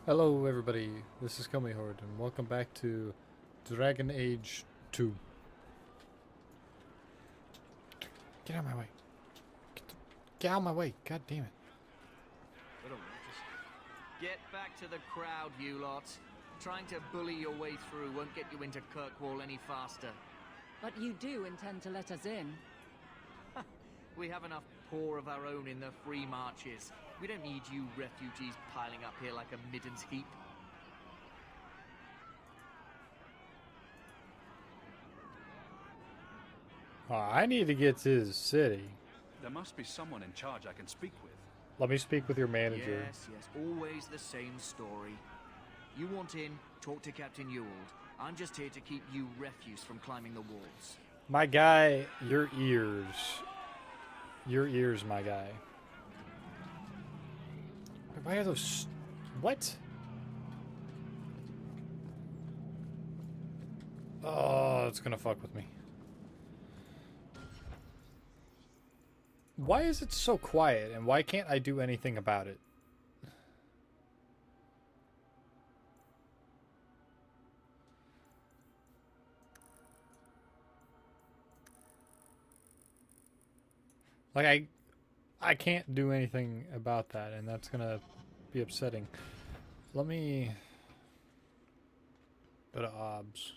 Hello everybody, this is Kami Horde and welcome back to Dragon Age 2. Get out of my way. Get out of my way, god damn it. Get back to the crowd, you lot. Trying to bully your way through won't get you into Kirkwall any faster. But you do intend to let us in. We have enough poor of our own in the free marches. We don't need you refugees piling up here like a middens heap. Oh, I need to get to the city. There must be someone in charge I can speak with. Let me speak with your manager. Yes, always the same story. You want in, talk to Captain Ewald. I'm just here to keep you refuse from climbing the walls. My guy, your ears. Your ears, my guy. Why are those... What? Oh, it's gonna fuck with me. Why is it so quiet, and why can't I do anything about it? Like, I can't do anything about that, and that's gonna be upsetting. Let me go to OBS.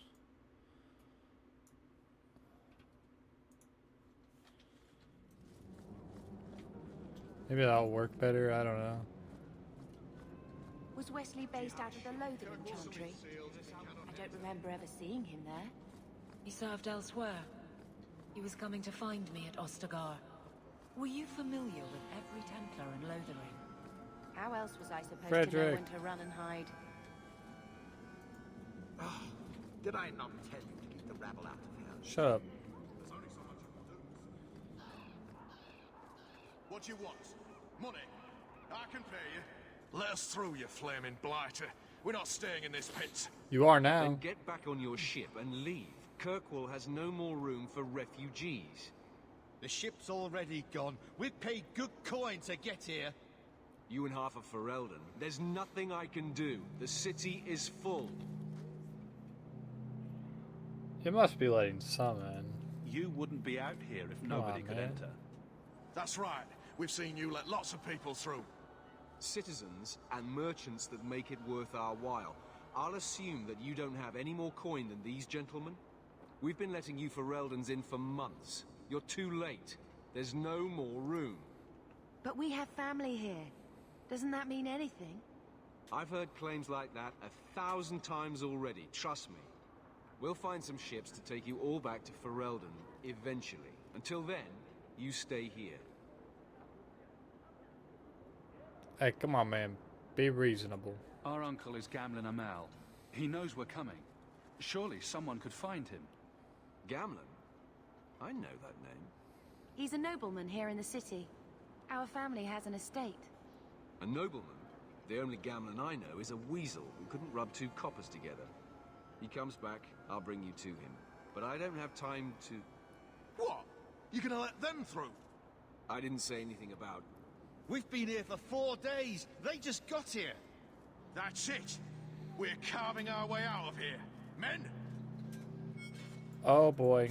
Maybe that'll work better, I don't know. Was Wesley based out of the Lothering Chantry? I don't remember ever seeing him there. He served elsewhere. He was coming to find me at Ostagar. Were you familiar with every Templar in Lothering? How else was I supposed to know Frederick. when to run and hide? Oh, did I not tell you to keep the rabble out of here? Shut up. What do you want? Money? I can pay you. Let us through, you flaming blighter. We're not staying in this pit. You are now. Then get back on your ship and leave. Kirkwall has no more room for refugees. The ship's already gone. We paid good coin to get here. You and half of Ferelden. There's nothing I can do. The city is full. You must be letting some in. You wouldn't be out here if nobody could man. enter. That's right. We've seen you let lots of people through. Citizens and merchants that make it worth our while. I'll assume that you don't have any more coin than these gentlemen. We've been letting you Fereldans in for months. You're too late. There's no more room. But we have family here. Doesn't that mean anything? I've heard claims like that 1,000 times already, trust me. We'll find some ships to take you all back to Ferelden, eventually. Until then, you stay here. Hey, come on, man. Be reasonable. Our uncle is Gamlin Amal. He knows we're coming. Surely someone could find him. Gamlin? I know that name. He's a nobleman here in the city. Our family has an estate. A nobleman? The only Gamlin I know is a weasel who couldn't rub two coppers together. He comes back, I'll bring you to him. But I don't have time to... What? You gonna let them through? I didn't say anything about... We've been here for 4 days. They just got here. That's it. We're carving our way out of here. Men? Oh boy.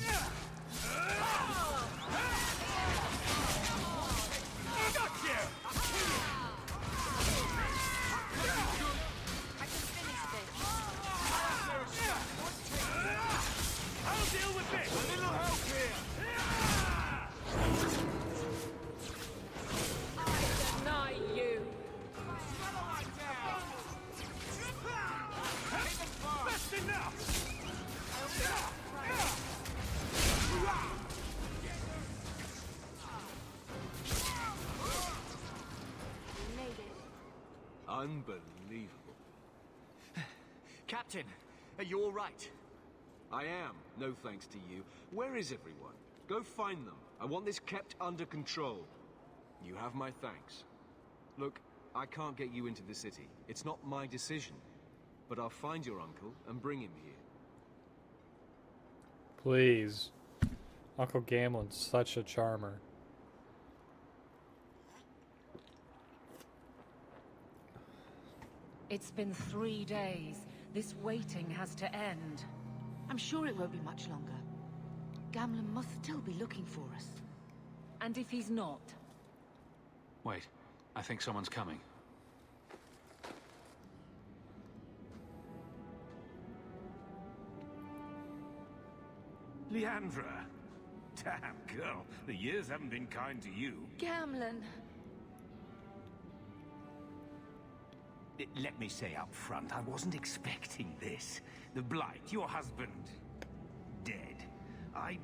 Deny you! We made it. Unbelievable. Captain, are you all right? I am, no thanks to you. Where is everyone? Go find them. I want this kept under control. You have my thanks. Look, I can't get you into the city. It's not my decision. But I'll find your uncle and bring him here. Please. Uncle Gamlin's such a charmer. It's been 3 days. This waiting has to end. I'm sure it won't be much longer. Gamlen must still be looking for us. And if he's not? Wait, I think someone's coming. Leandra. Damn, girl. The years haven't been kind to you. Gamlen. Let me say up front, I wasn't expecting this. The Blight, your husband, dead. I'd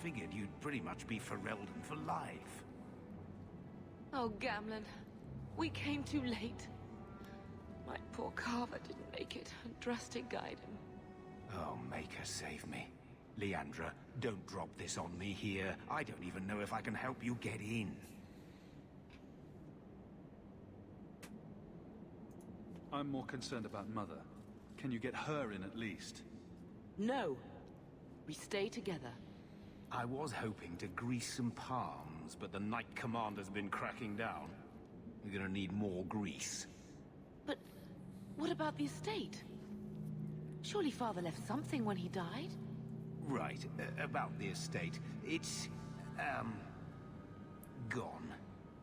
figured you'd pretty much be Ferelden for life. Oh, Gamlen. We came too late. My poor Carver didn't make it, and Drastic guide him. Oh, make her save me. Leandra, don't drop this on me here. I don't even know if I can help you get in. I'm more concerned about Mother. Can you get her in at least? No. We stay together. I was hoping to grease some palms, but the Knight Commander's been cracking down. We're gonna need more grease. But what about the estate? Surely Father left something when he died? Right, about the estate. It's, gone.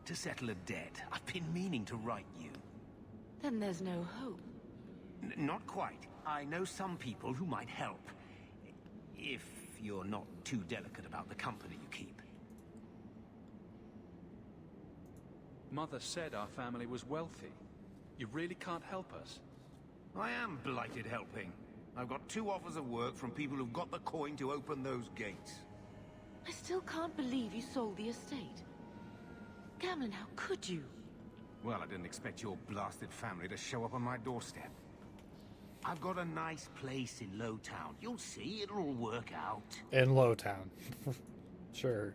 To settle a debt. I've been meaning to write you. Then there's no hope. Not quite. I know some people who might help. If you're not too delicate about the company you keep. Mother said our family was wealthy. You really can't help us? I am blighted helping. I've got 2 offers of work from people who've got the coin to open those gates. I still can't believe you sold the estate. Gamlen, how could you? Well, I didn't expect your blasted family to show up on my doorstep. I've got a nice place in Lowtown. You'll see, it'll all work out. In Lowtown. Sure.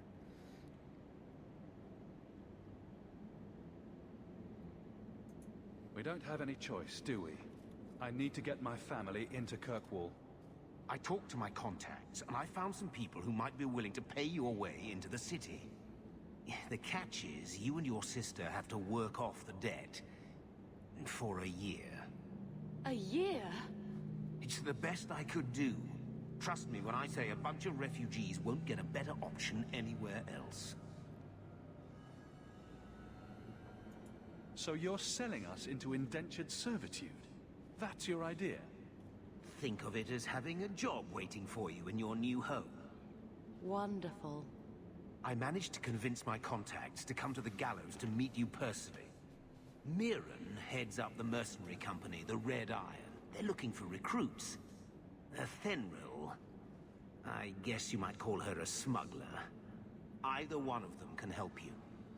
We don't have any choice, do we? I need to get my family into Kirkwall. I talked to my contacts, and I found some people who might be willing to pay your way into the city. The catch is, you and your sister have to work off the debt. For a year. A year? It's the best I could do. Trust me when I say a bunch of refugees won't get a better option anywhere else. So you're selling us into indentured servitude? That's your idea? Think of it as having a job waiting for you in your new home. Wonderful. I managed to convince my contacts to come to the gallows to meet you personally. Mirren heads up the mercenary company, the Red Iron. They're looking for recruits. Fenril, I guess you might call her a smuggler. Either one of them can help you.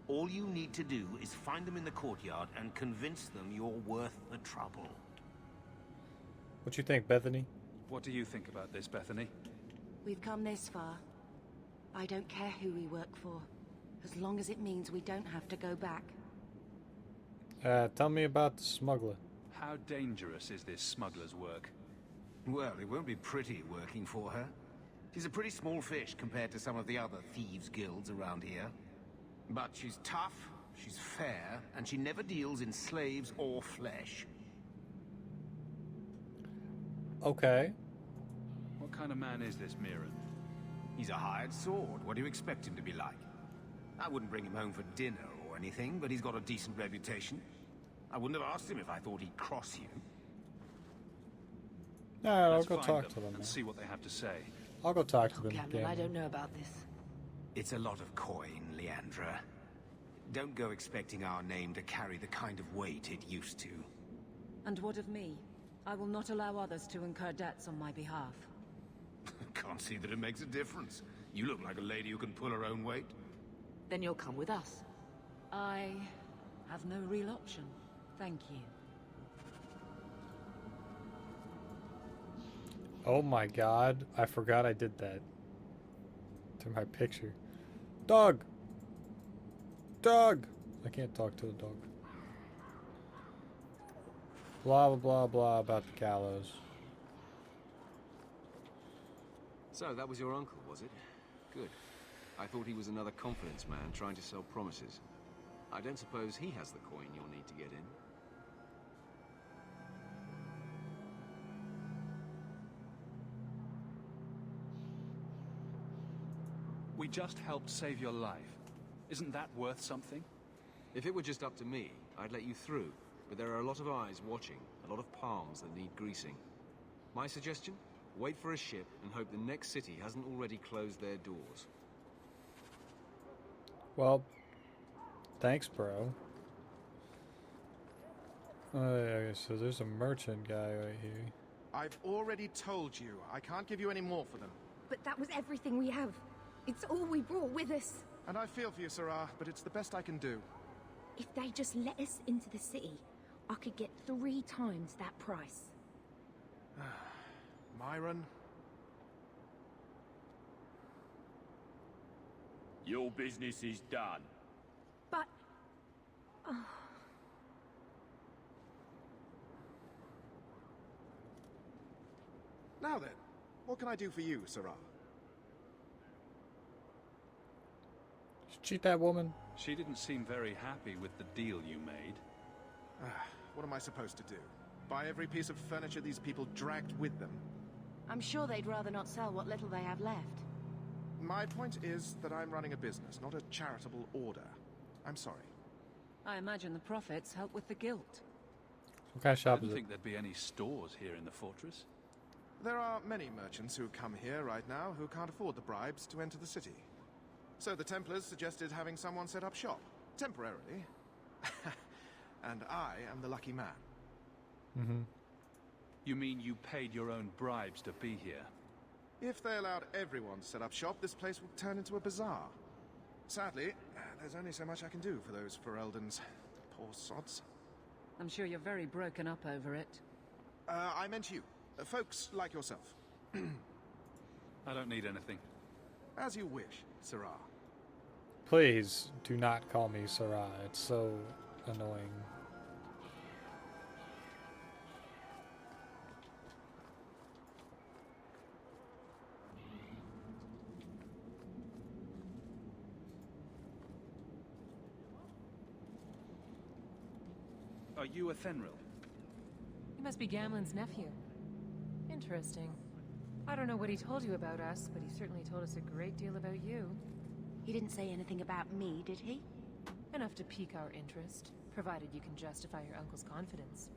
All you need to do is find them in the courtyard and convince them you're worth the trouble. What you think, Bethany? What do you think about this, Bethany? We've come this far. I don't care who we work for, as long as it means we don't have to go back. Tell me about the smuggler. How dangerous is this smuggler's work? Well, it won't be pretty working for her. She's a pretty small fish compared to some of the other thieves' guilds around here. But she's tough, she's fair, and she never deals in slaves or flesh. Okay. What kind of man is this Mirren? He's a hired sword. What do you expect him to be like? I wouldn't bring him home for dinner or anything, but he's got a decent reputation. I wouldn't have asked him if I thought he'd cross you. Alright, I'll Let's go find talk them to them, and man. see what they have to say. I'll go talk to them. Gamlen, I don't know about this. It's a lot of coin, Leandra. Don't go expecting our name to carry the kind of weight it used to. And what of me? I will not allow others to incur debts on my behalf. Can't see that it makes a difference. You look like a lady who can pull her own weight. Then you'll come with us. I have no real option. Thank you. Oh my god, I forgot I did that. To my picture. Dog! Dog! I can't talk to the dog. Blah blah blah blah about the gallows. So, that was your uncle, was it? Good. I thought he was another confidence man trying to sell promises. I don't suppose he has the coin you'll need to get in. We just helped save your life. Isn't that worth something? If it were just up to me, I'd let you through. But there are a lot of eyes watching, a lot of palms that need greasing. My suggestion? Wait for a ship and hope the next city hasn't already closed their doors. Well, thanks, bro. Okay, so there's a merchant guy right here. I've already told you, I can't give you any more for them. But that was everything we have. It's all we brought with us. And I feel for you, Sarah, but it's the best I can do. If they just let us into the city, I could get 3 times that price. Myron? Your business is done. But... Oh. Now then, what can I do for you, Sarah? Cheat that woman. She didn't seem very happy with the deal you made. What am I supposed to do? Buy every piece of furniture these people dragged with them? I'm sure they'd rather not sell what little they have left. My point is that I'm running a business, not a charitable order. I'm sorry. I imagine the profits help with the guilt. What kind of I shop didn't is it? think there'd be any stores here in the fortress. There are many merchants who come here right now who can't afford the bribes to enter the city. So the Templars suggested having someone set up shop, temporarily. And I am the lucky man. Mm-hmm. You mean you paid your own bribes to be here? If they allowed everyone to set up shop, this place would turn into a bazaar. Sadly, there's only so much I can do for those Fereldans. Poor sods. I'm sure you're very broken up over it. I meant you. Folks like yourself. I don't need anything. As you wish, Sarah. Please do not call me Sarah. It's so annoying. Are you a Fenril? He must be Gamlen's nephew. Interesting. I don't know what he told you about us, but he certainly told us a great deal about you. He didn't say anything about me, did he? Enough to pique our interest, provided you can justify your uncle's confidence.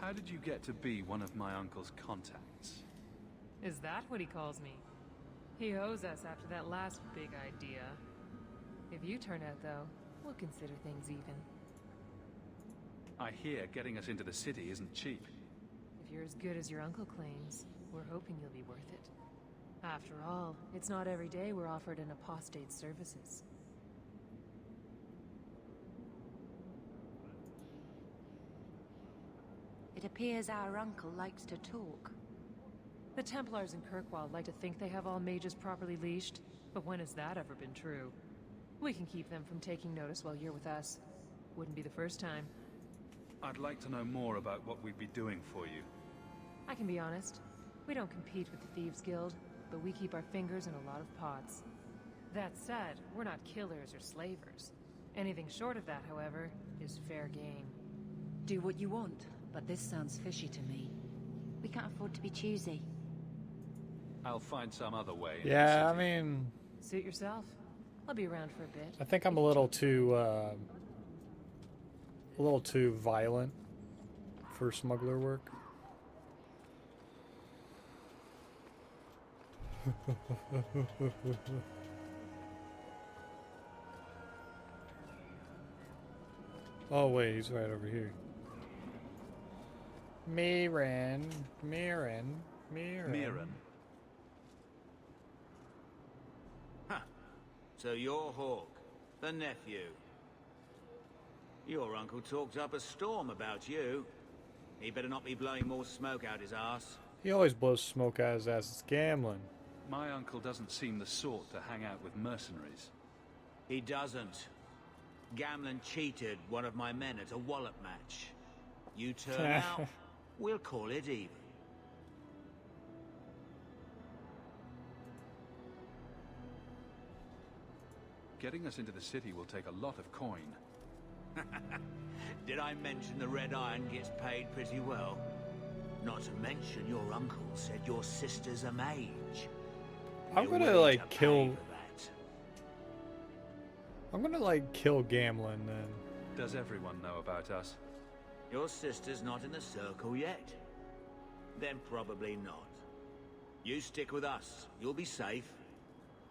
How did you get to be one of my uncle's contacts? Is that what he calls me? He owes us after that last big idea. If you turn out, though, we'll consider things even. I hear getting us into the city isn't cheap. If you're as good as your uncle claims, we're hoping you'll be worth it. After all, it's not every day we're offered an apostate's services. It appears our uncle likes to talk. The Templars in Kirkwall like to think they have all mages properly leashed, but when has that ever been true? We can keep them from taking notice while you're with us. Wouldn't be the first time. I'd like to know more about what we'd be doing for you. I can be honest. We don't compete with the Thieves Guild, but we keep our fingers in a lot of pots. That said, we're not killers or slavers. Anything short of that, however, is fair game. Do what you want, but this sounds fishy to me. We can't afford to be choosy. I'll find some other way. into the Yeah, I city. mean, Suit yourself. I'll be around for a bit. I think I'm a little too violent for smuggler work. Oh wait, he's right over here. Mirren. Huh. So you're Hawk, the nephew. Your uncle talked up a storm about you. He better not be blowing more smoke out his ass. He always blows smoke out his ass. It's gambling. My uncle doesn't seem the sort to hang out with mercenaries. He doesn't. Gamlen cheated one of my men at a wallop match. You turn out, we'll call it even. Getting us into the city will take a lot of coin. Did I mention the Red Iron gets paid pretty well? Not to mention your uncle said your sister's a mage. I'm You're gonna willing like to kill. pay for that. I'm gonna like kill Gamlin then. Does everyone know about us? Your sister's not in the circle yet. Then probably not. You stick with us. You'll be safe.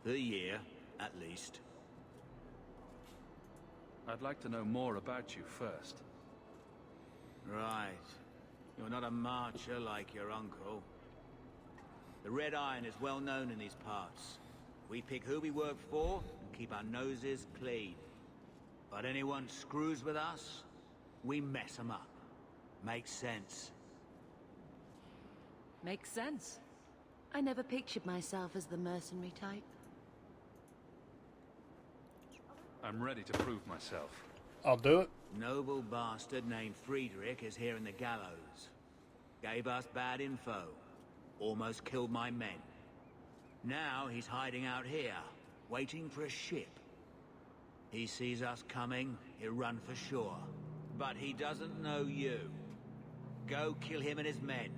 For a year, at least. I'd like to know more about you first. Right. You're not a marcher like your uncle. The Red Iron is well known in these parts. We pick who we work for and keep our noses clean. But anyone screws with us, we mess them up. Makes sense. Makes sense. I never pictured myself as the mercenary type. I'm ready to prove myself. I'll do it. Noble bastard named Friedrich is here in the gallows. Gave us bad info. Almost killed my men. Now he's hiding out here, waiting for a ship. He sees us coming, he'll run for sure. But he doesn't know you. Go kill him and his men.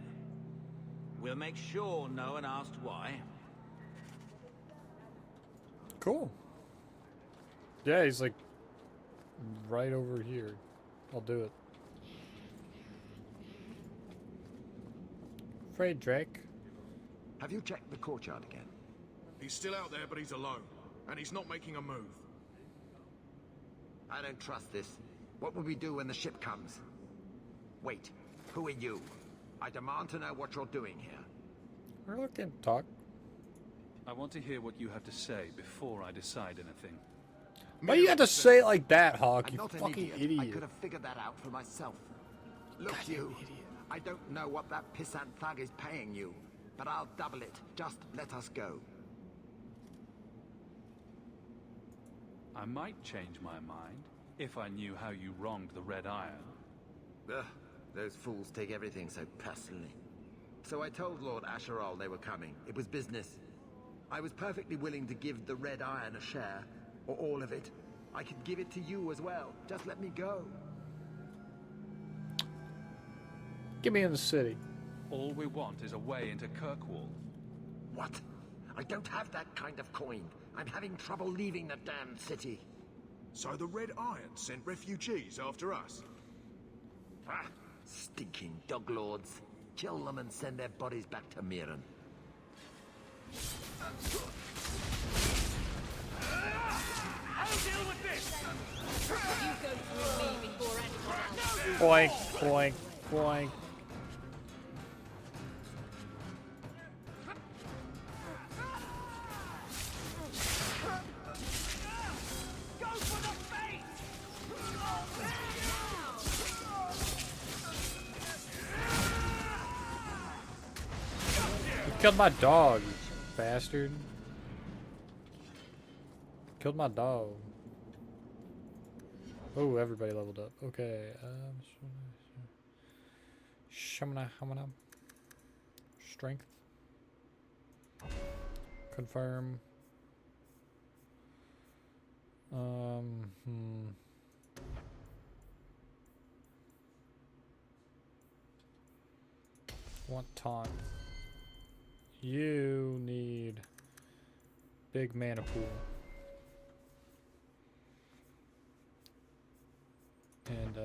We'll make sure no one asks why. Cool. Yeah, he's like right over here. I'll do it. Friedrich. Have you checked the courtyard again? He's still out there, but he's alone. And he's not making a move. I don't trust this. What will we do when the ship comes? Wait, who are you? I demand to know what you're doing here. We're looking to talk. I want to hear what you have to say before I decide anything. Why you got to say it like that, Hawk? I'm You not an fucking idiot. idiot. I could have figured that out for myself. Look, you. I don't know what that pissant thug is paying you, but I'll double it. Just let us go. I might change my mind if I knew how you wronged the Red Iron. Ugh, those fools take everything so personally. So I told Lord Asheral they were coming. It was business. I was perfectly willing to give the Red Iron a share, or all of it. I could give it to you as well. Just let me go. Get me in the city. All we want is a way into Kirkwall. What? I don't have that kind of coin. I'm having trouble leaving the damned city. So the Red Iron sent refugees after us? Ah, stinking dog lords. Kill them and send their bodies back to Mirren. I'll deal with this! You go through me before anyone else. Boink, boink, boink. Go for the face! You killed my dog, you bastard. Killed my dog. Oh, everybody leveled up. Okay. Shamana, hamana. Strength. Confirm. Want taunt. You need big mana pool. And we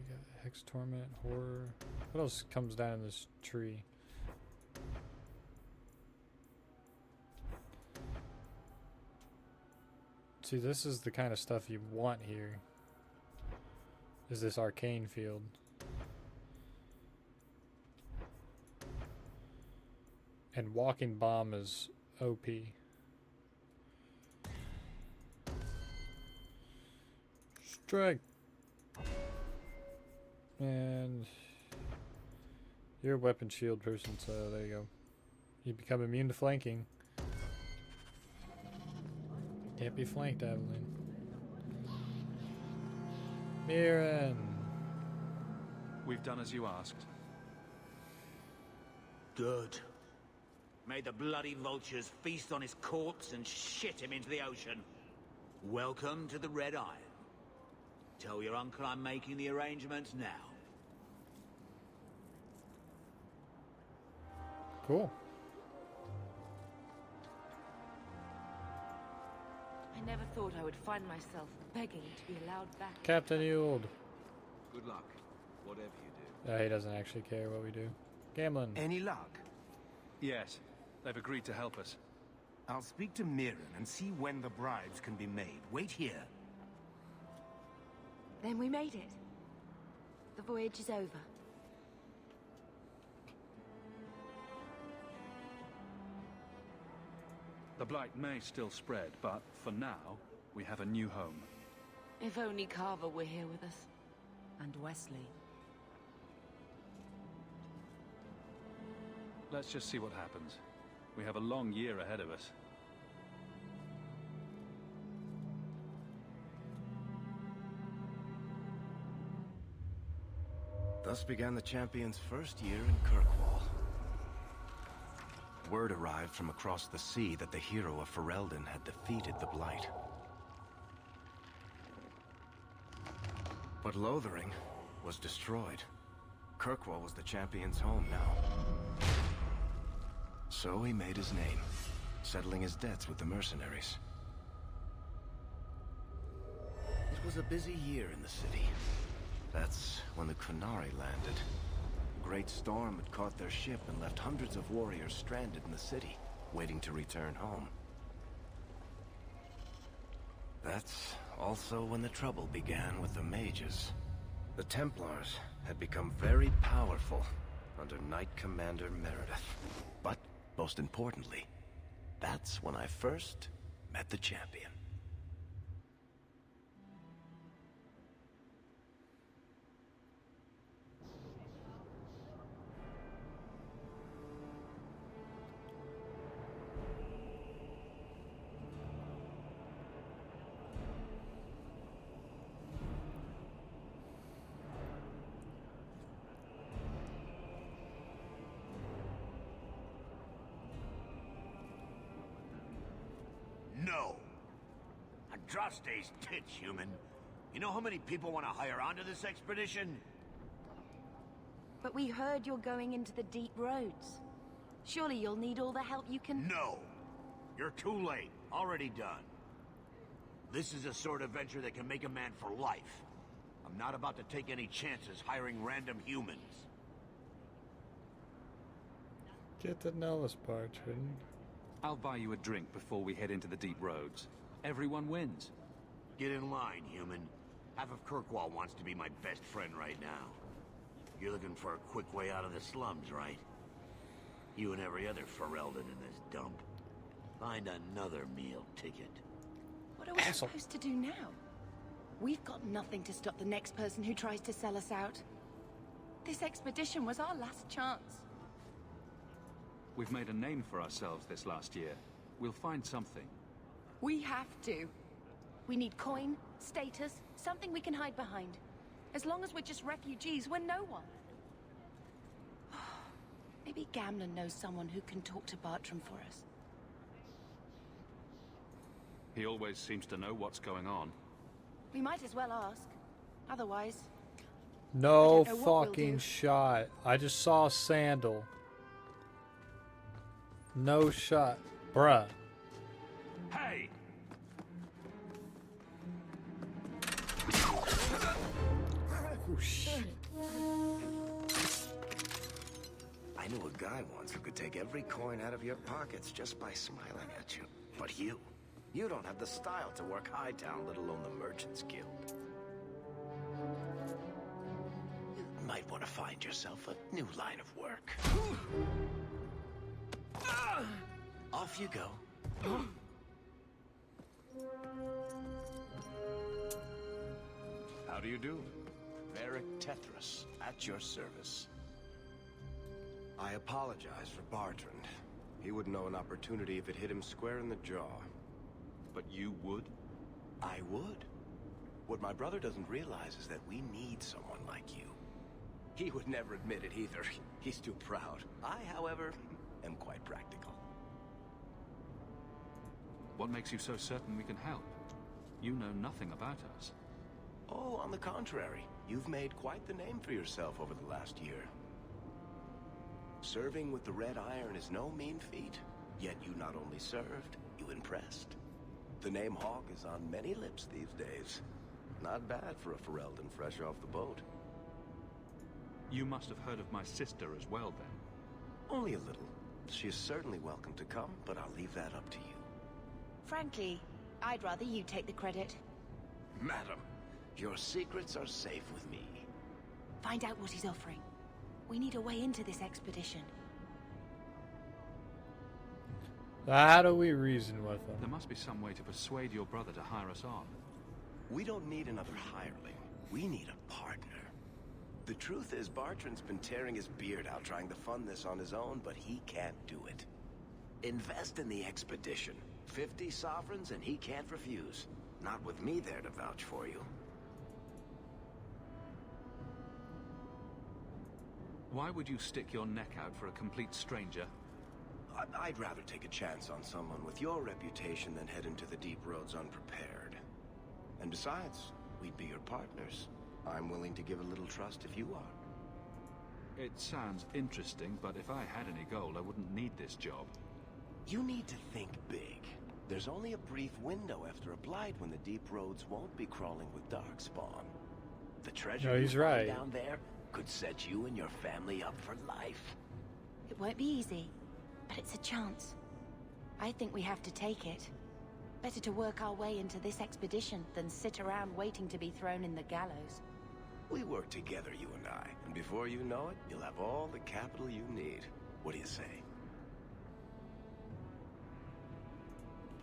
got Hex Torment, Horror. What else comes down in this tree? See, this is the kind of stuff you want here. Is this arcane field. And Walking Bomb is OP. Strike. And you're a weapon shield person, so there you go. You become immune to flanking. Can't be flanked, Evelyn. Mirren. We've done as you asked. Good. May the bloody vultures feast on his corpse and shit him into the ocean. Welcome to the Red Iron. Tell your uncle I'm making the arrangements now. Cool. I never thought I would find myself begging to be allowed back. Captain Ewald. Good luck, whatever you do. He doesn't actually care what we do. Gamlin. Any luck? Yes, they've agreed to help us. I'll speak to Mirren and see when the bribes can be made. Wait here. Then we made it. The voyage is over. The blight may still spread, but for now, we have a new home. If only Carver were here with us. And Wesley. Let's just see what happens. We have a long year ahead of us. Thus began the champion's first year in Kirkwall. Word arrived from across the sea that the hero of Ferelden had defeated the Blight. But Lothering was destroyed. Kirkwall was the champion's home now. So he made his name, settling his debts with the mercenaries. It was a busy year in the city. That's when the Kunari landed. A great storm had caught their ship and left hundreds of warriors stranded in the city, waiting to return home. That's also when the trouble began with the mages. The Templars had become very powerful under Knight Commander Meredith. But, most importantly, that's when I first met the champion. No. Andraste's tits, human. You know how many people want to hire onto this expedition? But we heard you're going into the deep roads. Surely you'll need all the help you can... No. You're too late. Already done. This is a sort of venture that can make a man for life. I'm not about to take any chances hiring random humans. Get to know us, Bartrand. I'll buy you a drink before we head into the deep roads. Everyone wins. Get in line, human. Half of Kirkwall wants to be my best friend right now. You're looking for a quick way out of the slums, right? You and every other Ferelden in this dump. Find another meal ticket. What are we supposed to do now? We've got nothing to stop the next person who tries to sell us out. This expedition was our last chance. We've made a name for ourselves this last year. We'll find something. We have to. We need coin, status, something we can hide behind. As long as we're just refugees, we're no one. Maybe Gamlin knows someone who can talk to Bartram for us. He always seems to know what's going on. We might as well ask. Otherwise... No I don't know what we'll fucking do. shot. I just saw a sandal. No shot. Bruh. Hey! Oh, shit. I knew a guy once who could take every coin out of your pockets just by smiling at you. But you don't have the style to work Hightown, let alone the Merchants Guild. You might want to find yourself a new line of work. Off you go. How do you do? Varric Tethras, at your service. I apologize for Bartrand. He wouldn't know an opportunity if it hit him square in the jaw. But you would? I would. What my brother doesn't realize is that we need someone like you. He would never admit it either. He's too proud. I, however, am quite practical. What makes you so certain we can help? You know nothing about us. Oh, on the contrary, you've made quite the name for yourself over the last year. Serving with the Red Iron is no mean feat, yet you not only served, you impressed. The name Hawk is on many lips these days. Not bad for a Ferelden fresh off the boat. You must have heard of my sister as well, then. Only a little. She is certainly welcome to come, but I'll leave that up to you. Frankly, I'd rather you take the credit. Madam, your secrets are safe with me. Find out what he's offering. We need a way into this expedition. How do we reason with them? There must be some way to persuade your brother to hire us on. We don't need another hireling. We need a partner. The truth is, Bartrand's been tearing his beard out trying to fund this on his own, but he can't do it. Invest in the expedition. 50 sovereigns and he can't refuse. Not with me there to vouch for you. Why would you stick your neck out for a complete stranger? I'd rather take a chance on someone with your reputation than head into the deep roads unprepared. And besides, we'd be your partners. I'm willing to give a little trust if you are. It sounds interesting, but if I had any gold, I wouldn't need this job. You need to think big. There's only a brief window after a blight when the deep roads won't be crawling with darkspawn. The treasure No, he's you find right. down there could set you and your family up for life. It won't be easy, but it's a chance. I think we have to take it. Better to work our way into this expedition than sit around waiting to be thrown in the gallows. We work together, you and I, and before you know it, you'll have all the capital you need. What do you say?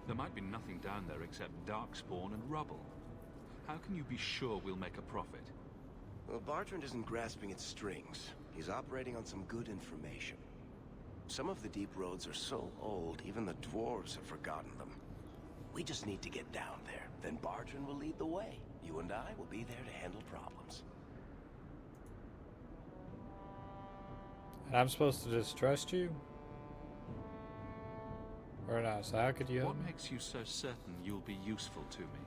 There might be nothing down there except darkspawn and rubble. How can you be sure we'll make a profit? Well, Bartrand isn't grasping at strings. He's operating on some good information. Some of the deep roads are so old, even the dwarves have forgotten them. We just need to get down there. Then Bartrand will lead the way. You and I will be there to handle problems. And I'm supposed to just trust you? Or not? So how could you help What me? makes you so certain you'll be useful to me?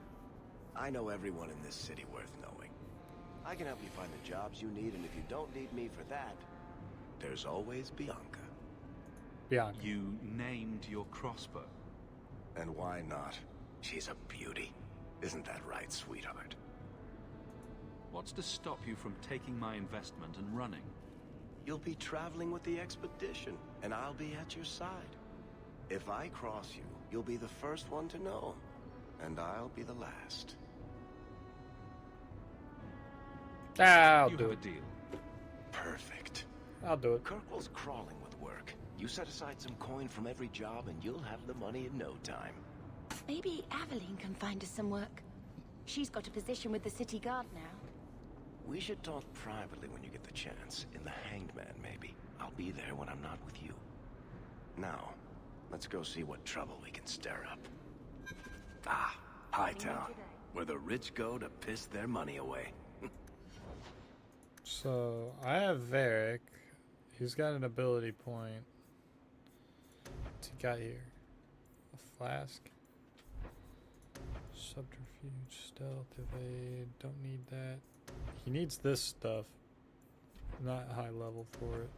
I know everyone in this city worth knowing. I can help you find the jobs you need, and if you don't need me for that, there's always Bianca. Bianca. You named your crossbow. And why not? She's a beauty. Isn't that right, sweetheart? What's to stop you from taking my investment and running? You'll be traveling with the expedition, and I'll be at your side. If I cross you, you'll be the first one to know, and I'll be the last. I'll You do have it. a deal. Perfect. I'll do it. Kirkwall's crawling with work. You set aside some coin from every job, and you'll have the money in no time. Maybe Aveline can find us some work. She's got a position with the city guard now. We should talk privately when you get the chance. In the Hanged Man, maybe. I'll be there when I'm not with you. Now, let's go see what trouble we can stir up. Ah, Hightown, where the rich go to piss their money away. So I have Varric. He's got an ability point. What's he got here? A flask. Subterfuge, stealth, evade. Don't need that. He needs this stuff. Not high level for it.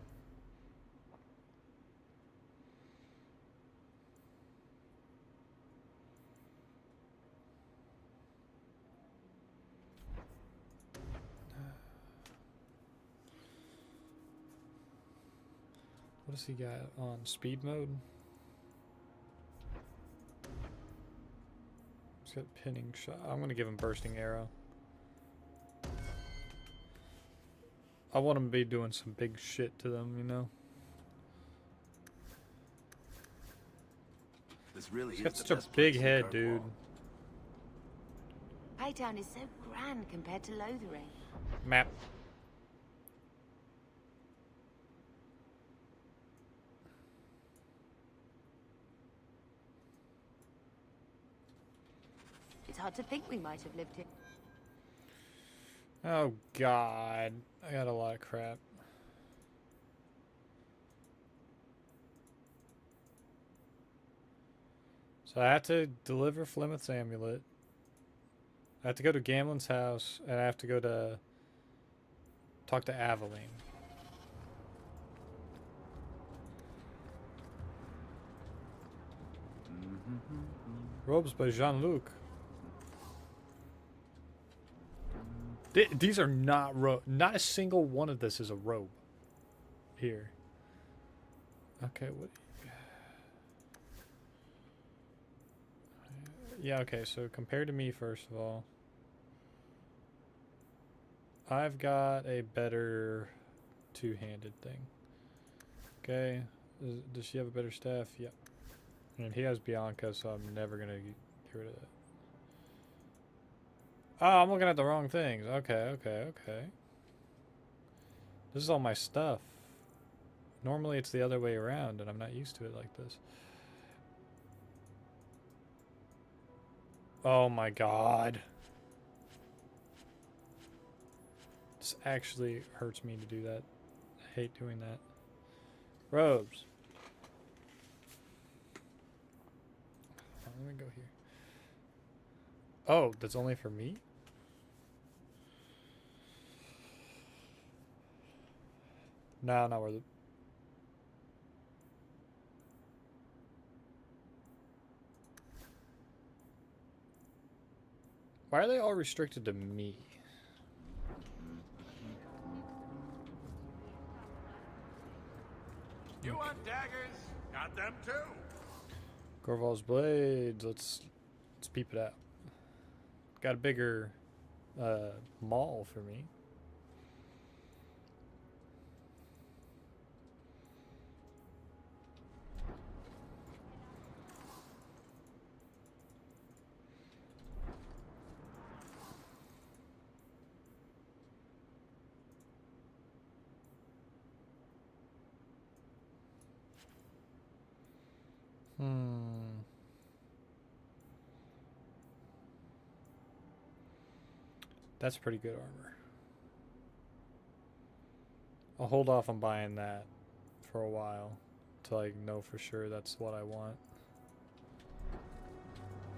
What does he got on speed mode? He's got pinning shot. I'm gonna give him bursting arrow. I want him to be doing some big shit to them, you know? This really He's is got the such a best big place in head, Kirkwall. dude. Hightown is so grand compared to Lothering. Map. It's hard to think we might have lived here. Oh god. I got a lot of crap. So I have to deliver Flemeth's amulet. I have to go to Gamlen's house, and I have to go to talk to Aveline. Robes by Jean-Luc. These are not not a single one of this is a robe. Here. Okay, what? Yeah, okay, so compared to me, first of all, I've got a better two-handed thing. Okay, does she have a better staff? Yep. And he has Bianca, so I'm never gonna get rid of that. Oh, I'm looking at the wrong things. Okay. This is all my stuff. Normally it's the other way around, and I'm not used to it like this. Oh my god. This actually hurts me to do that. I hate doing that. Robes. Oh, let me go here. Oh, that's only for me? No, not worth it. Why are they all restricted to me? You want daggers? Got them too. Gorval's blades. Let's peep it out. Got a bigger maul for me. That's pretty good armor. I'll hold off on buying that for a while until I know for sure that's what I want.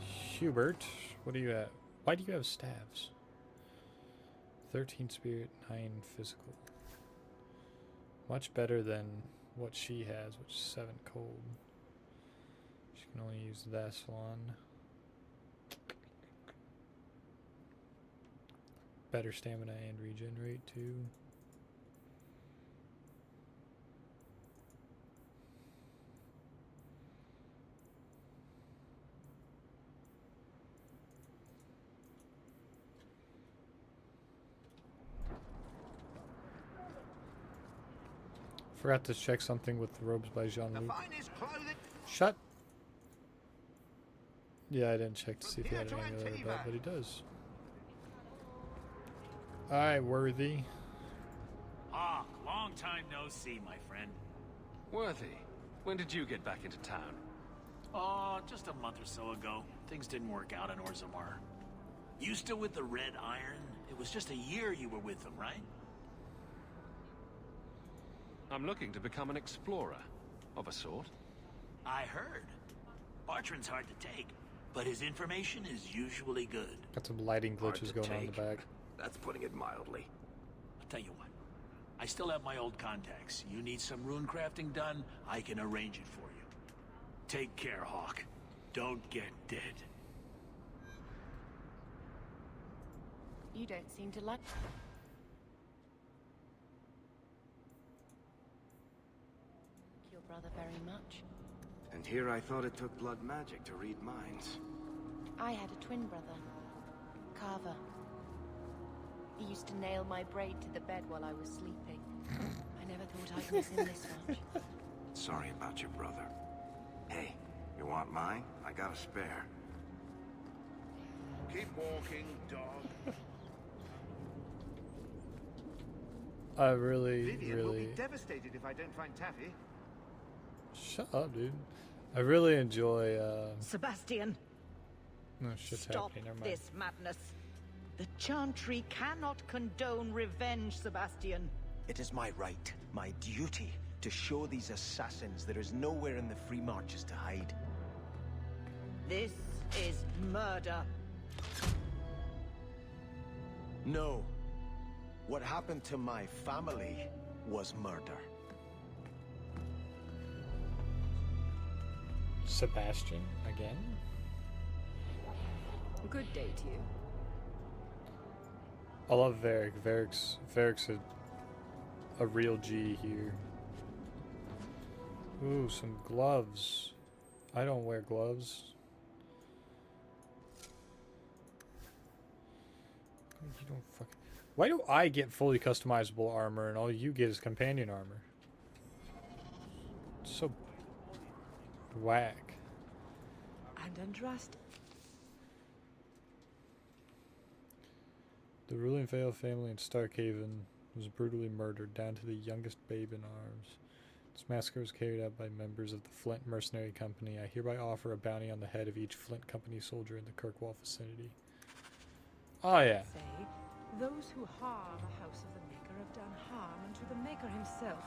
Hubert, what do you have? Why do you have staves? 13 spirit, 9 physical. Much better than what she has, which is 7 cold. She can only use this one. Better stamina and regenerate too. Forgot to check something with the robes by Jean-Luc. Shut. Yeah, I didn't check to see if he had any other belt, but he does. Alright, Worthy. Ah, long time no see, my friend. Worthy, when did you get back into town? Oh, just a month or so ago. Things didn't work out in Orzammar. You still with the Red Iron? It was just a year you were with them, right? I'm looking to become an explorer, of a sort. I heard. Bartrand's hard to take, but his information is usually good. Got some lighting glitches going on in the back. That's putting it mildly. I'll tell you what. I still have my old contacts. You need some rune crafting done, I can arrange it for you. Take care, Hawk. Don't get dead. You don't seem to like... your brother very much. And here I thought it took blood magic to read minds. I had a twin brother, Carver. He used to nail my braid to the bed while I was sleeping. I never thought I'd miss him this much. Sorry about your brother. Hey, you want mine? I got a spare. Keep walking, dog. I really, Vivian really... will be devastated if I don't find Taffy. Shut up, dude. I really enjoy, Sebastian! No, shit's Stop happening, never mind. this madness. The Chantry cannot condone revenge, Sebastian. It is my right, my duty, to show these assassins there is nowhere in the Free Marches to hide. This is murder. No. What happened to my family was murder. Sebastian again? Good day to you. I love Varric. Varric's a real G here. Ooh, some gloves. I don't wear gloves. You don't fucking... Why do I get fully customizable armor and all you get is companion armor? It's so whack. And Andraste. The ruling Vale family in Starkhaven was brutally murdered, down to the youngest babe in arms. This massacre was carried out by members of the Flint Mercenary Company. I hereby offer a bounty on the head of each Flint Company soldier in the Kirkwall vicinity. Oh, yeah. Say, those who harm a house of the Maker have done harm unto the Maker himself.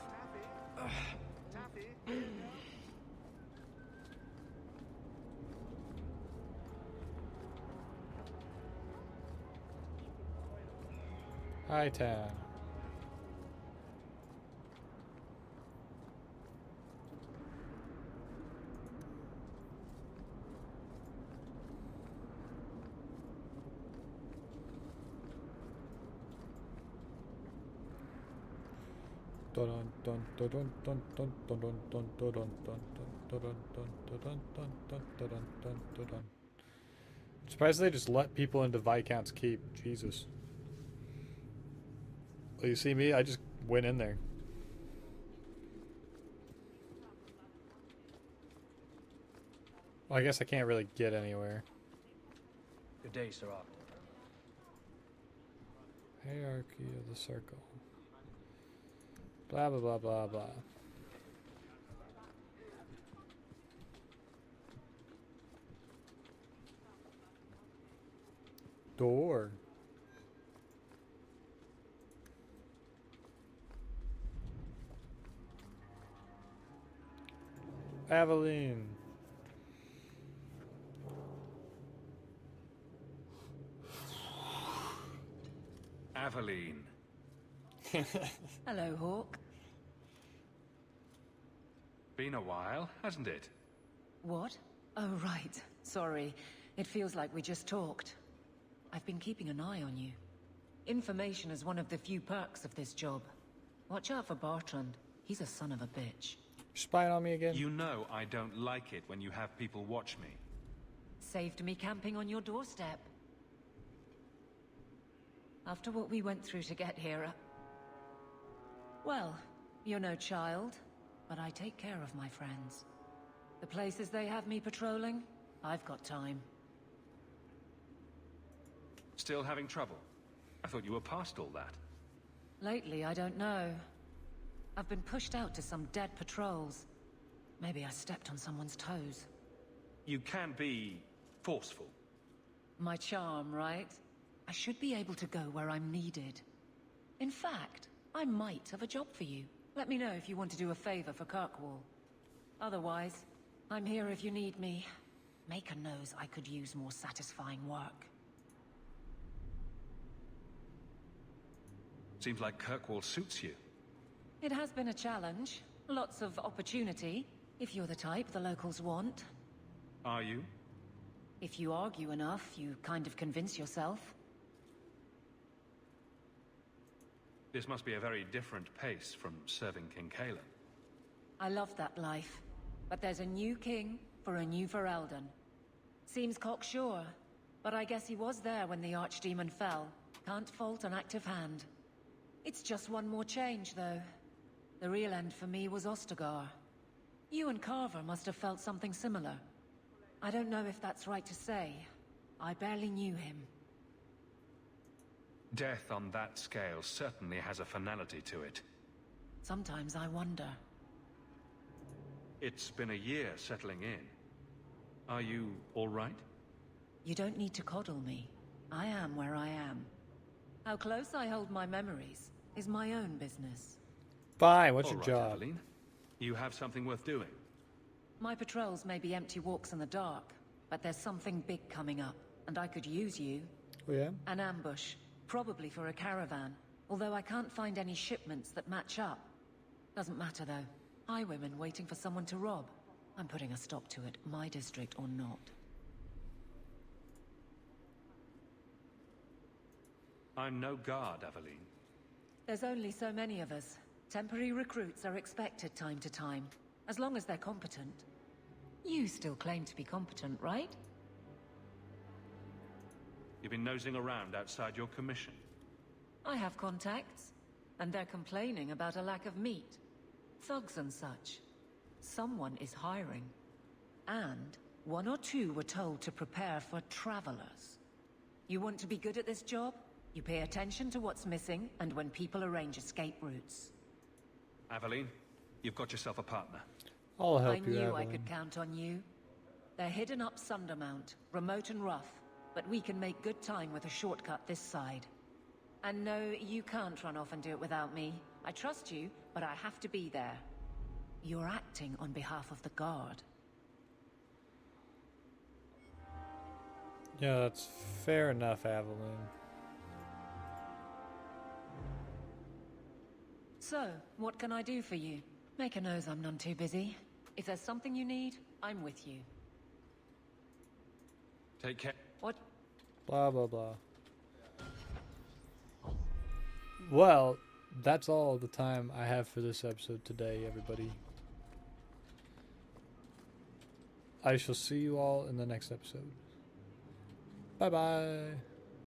Taffy. High town. I'm surprised they just let people into Viscount's Keep. Jesus. Well, you see me? I just went in there. Well, I guess I can't really get anywhere. Good day, Sir Ogden. Hierarchy of the circle. Blah, blah, blah, blah, blah. Door. Aveline. Aveline. Hello, Hawk. Been a while, hasn't it? What? Oh, right. Sorry. It feels like we just talked. I've been keeping an eye on you. Information is one of the few perks of this job. Watch out for Bartrand. He's a son of a bitch. Spying on me again? You know I don't like it when you have people watch me. Saved me camping on your doorstep. After what we went through to get here, well, you're no child, but I take care of my friends. The places they have me patrolling, I've got time. Still having trouble? I thought you were past all that. Lately, I don't know. I've been pushed out to some dead patrols. Maybe I stepped on someone's toes. You can be forceful. My charm, right? I should be able to go where I'm needed. In fact, I might have a job for you. Let me know if you want to do a favor for Kirkwall. Otherwise, I'm here if you need me. Maker knows I could use more satisfying work. Seems like Kirkwall suits you. It has been a challenge. Lots of opportunity, if you're the type the locals want. Are you? If you argue enough, you kind of convince yourself. This must be a very different pace from serving King Kalen. I love that life. But there's a new king for a new Ferelden. Seems cocksure, but I guess he was there when the Archdemon fell. Can't fault an active hand. It's just one more change, though. The real end for me was Ostagar. You and Carver must have felt something similar. I don't know if that's right to say. I barely knew him. Death on that scale certainly has a finality to it. Sometimes I wonder. It's been a year settling in. Are you all right? You don't need to coddle me. I am where I am. How close I hold my memories is my own business. Fine, what's All your right, job? Aveline. You have something worth doing. My patrols may be empty walks in the dark, but there's something big coming up, and I could use you. Oh yeah? An ambush. Probably for a caravan, although I can't find any shipments that match up. Doesn't matter though. Highwaymen waiting for someone to rob. I'm putting a stop to it, my district or not. I'm no guard, Aveline. There's only so many of us. Temporary recruits are expected time to time, as long as they're competent. You still claim to be competent, right? You've been nosing around outside your commission. I have contacts, and they're complaining about a lack of meat. Thugs and such. Someone is hiring. And one or two were told to prepare for travelers. You want to be good at this job? You pay attention to what's missing, and when people arrange escape routes. Aveline, you've got yourself a partner. I'll help I you, knew Evelyn. I could count on you. They're hidden up Sundermount, remote and rough, but we can make good time with a shortcut this side. And no, you can't run off and do it without me. I trust you, but I have to be there. You're acting on behalf of the Guard. Yeah, that's fair enough, Evelyn. So, what can I do for you? Make a nose I'm none too busy. If there's something you need, I'm with you. Take care. What? Blah, blah, blah. Well, that's all the time I have for this episode today, everybody. I shall see you all in the next episode. Bye-bye.